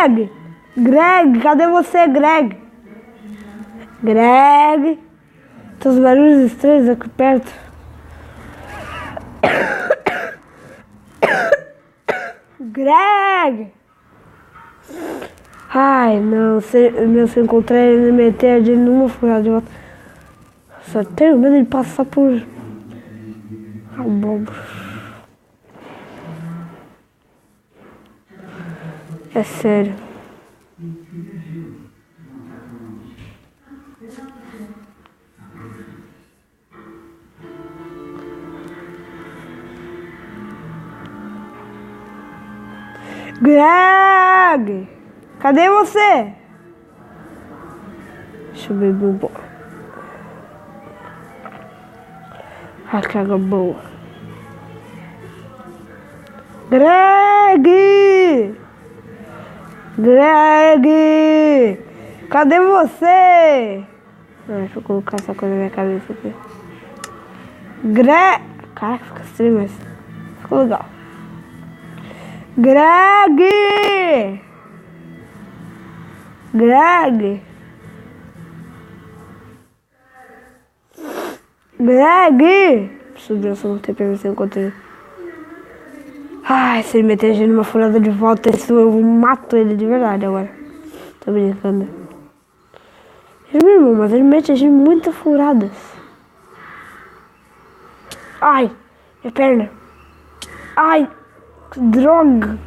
Greg! Greg, cadê você, Greg? Greg! Tem uns barulhos estranhos aqui perto. Greg! Ai, não, se encontrar ele, meter ele numa furada de volta. Só tenho medo de passar por... Ah, bobo. É sério. Greg! Cadê você? Deixa eu beber um pouco. Ah, que água boa. Greg! Greg! Cadê você? Deixa eu colocar essa coisa na minha cabeça aqui. Caraca, fica estranho, mas ficou legal. Greg! Greg! Greg! Subiu, só não tem pra ver se eu encontrei. Ai, se ele meter a gente numa furada de volta, eu mato ele de verdade agora. Tô brincando. Meu irmão, mas ele mete a gente em muitas furadas. Ai, minha perna. Ai, que droga.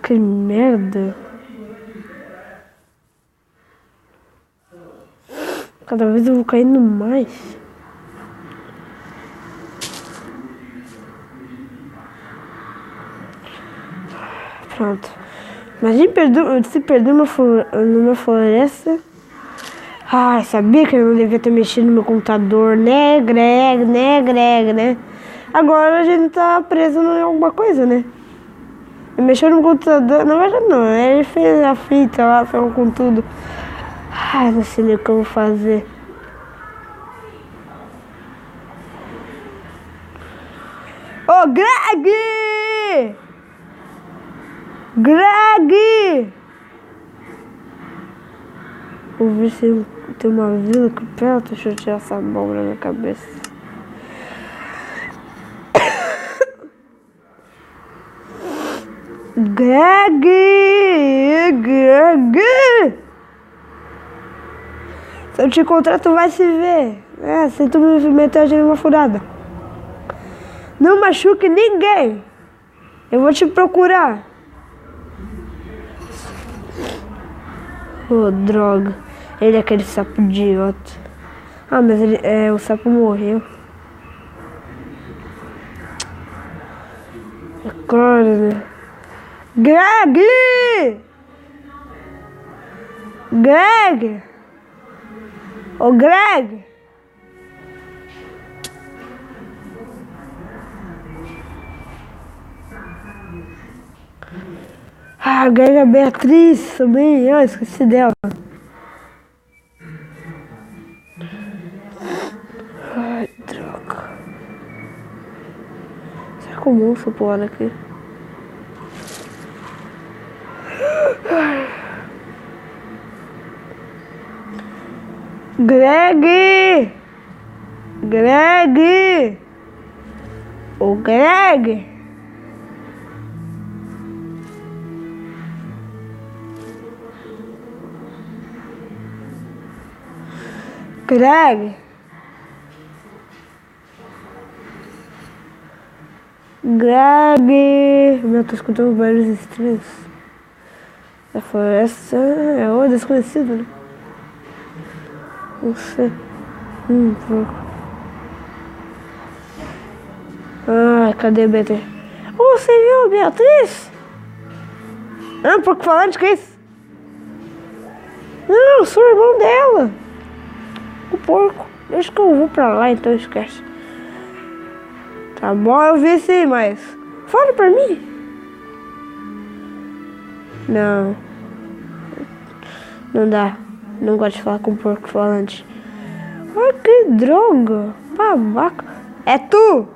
Que merda. Cada vez eu vou caindo mais. Pronto. Imagina se perder numa floresta. Ai, sabia que eu não devia ter mexido no meu computador, né, Greg, né? Agora a gente tá preso em alguma coisa, né? Ele mexeu no computador, na verdade não, ele fez a fita lá, fez com tudo. Ai, não sei nem o que eu vou fazer. Ô, Greg! Greg! Vou ver se tem uma vila aqui perto. Deixa eu tirar essa bomba na minha cabeça. Greg! Se eu te encontrar, tu vai se ver. Se tu me meter a gente numa furada. Não machuque ninguém. Eu vou te procurar. Oh, droga. Ele é aquele sapo idiota. Ah, mas o sapo morreu. É claro, né? Greg! Greg! Ô, Greg! Ah, a Greg é a Beatriz também. Eu esqueci dela. Ai, droga. Será que eu monstro pular aqui? Greg! Greg! Ô, Greg! Greg! Greg! Meu, tô escutando barulhos estranhos. A floresta é o desconhecido, né? Não sei. Pouco. Ai, cadê a Beatriz? Oh, você viu a Beatriz? Porco falante, que é isso? Não, eu sou o irmão dela. O porco. Deixa que eu vou pra lá, então esquece. Tá bom, eu vi sim, mas... Fala pra mim. Não. Não dá. Não gosto de falar com porco falante. Ai, que droga. Babaca. É tu?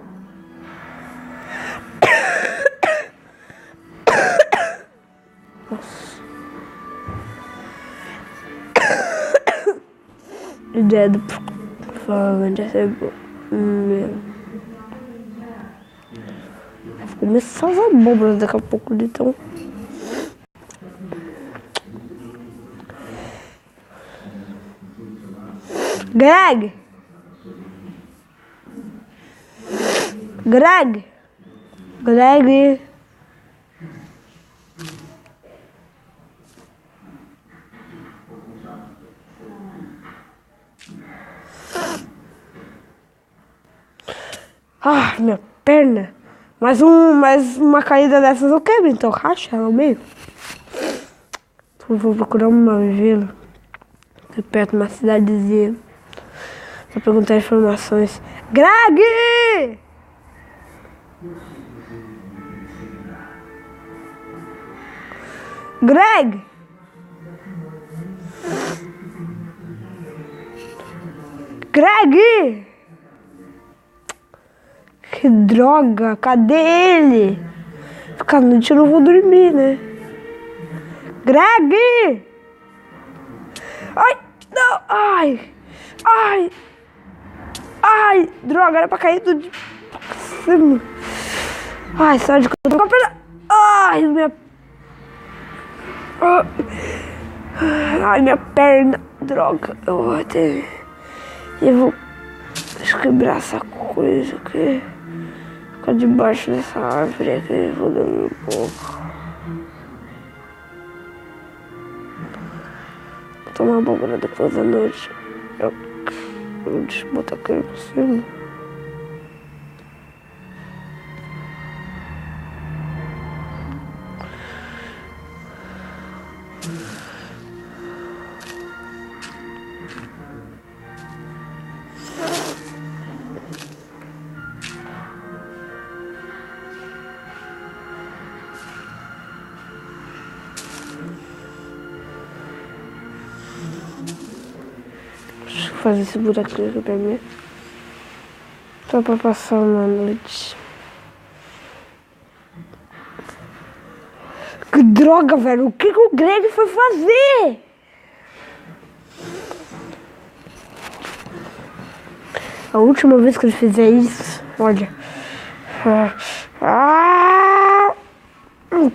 dedo. Provavelmente vai ser bom. Vou começar as abóboras daqui a pouco, então. Greg! Greg! Greg! Ah, minha perna! Mais uma caída dessas eu quebro, então racha ela meio. Então, vou procurar uma vila aqui perto de uma cidadezinha pra perguntar informações. Greg! Greg! Greg! Que droga! Cadê ele? Ficar noite eu não vou dormir, né? Greg! Ai! Não! Ai! Ai! Ai! Droga! Era pra cair tudo de cima. Ai, só de que eu tô com a perna. Ai, minha... Ai, minha perna. Droga. Eu vou ter... Eu vou... Deixa eu quebrar essa coisa aqui. Ficar debaixo dessa árvore aqui. Vou dormir um pouco. Vou tomar uma abóbora depois da noite. Deixa eu botar aqui por cima. Deixa eu fazer esse buraquinho aqui pra mim. Só pra passar uma noite. Que droga, velho. O que o Greg foi fazer? A última vez que ele fizer isso, olha.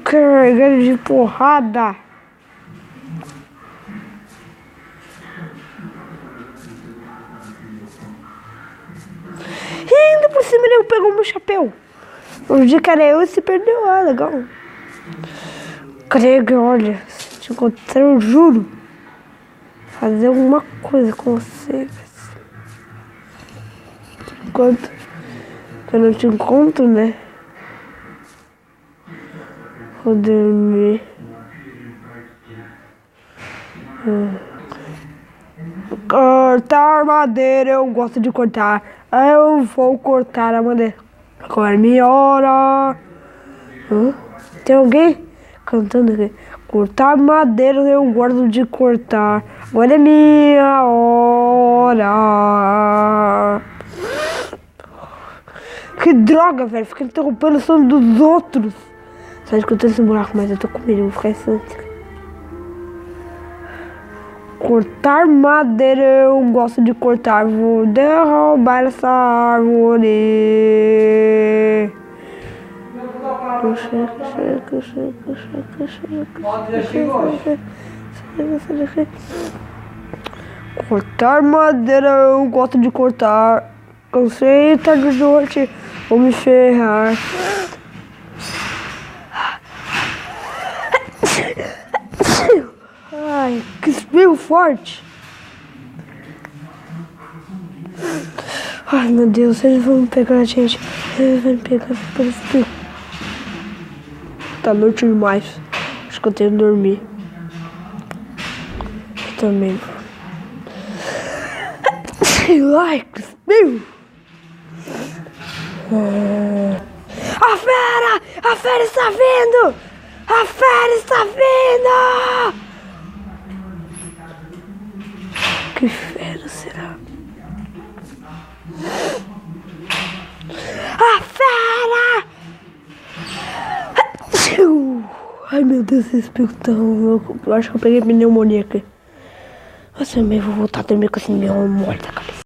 Carregando de porrada. E ainda por cima ele pegou meu chapéu. O dia que era eu, se perdeu. Ah, legal. Greg, olha, se te encontrar, eu juro. Fazer alguma coisa com você. Enquanto eu não te encontro, né? Vou dormir. Cortar madeira, eu gosto de cortar. Eu vou cortar a madeira. Agora é minha hora. Tem alguém cantando aqui? Cortar madeira, eu gosto de cortar. Agora é minha hora. Que droga, velho. Fica interrompendo o sono dos outros. Sabe que eu tô nesse buraco, mas eu tô com medo. Eu vou ficar assim. Cortar madeira, eu gosto de cortar. Vou derrubar essa árvore. Cortar madeira, eu gosto de cortar. Cansei, tá de noite, vou me ferrar. Ai, que espirro forte. Ai, meu Deus, eles vão me pegar, gente. Eles vão me pegar por espirro. Tá noite demais. Acho que eu tenho que dormir. Eu também. Ai, que espirro. A fera! A fera está vindo! A fera está vindo! Que fera será? A fera! Ai, meu Deus, esse espirro tão louco. Eu acho que eu peguei pneumonia aqui. Nossa, eu também vou voltar a dormir com esse meu amor da cabeça.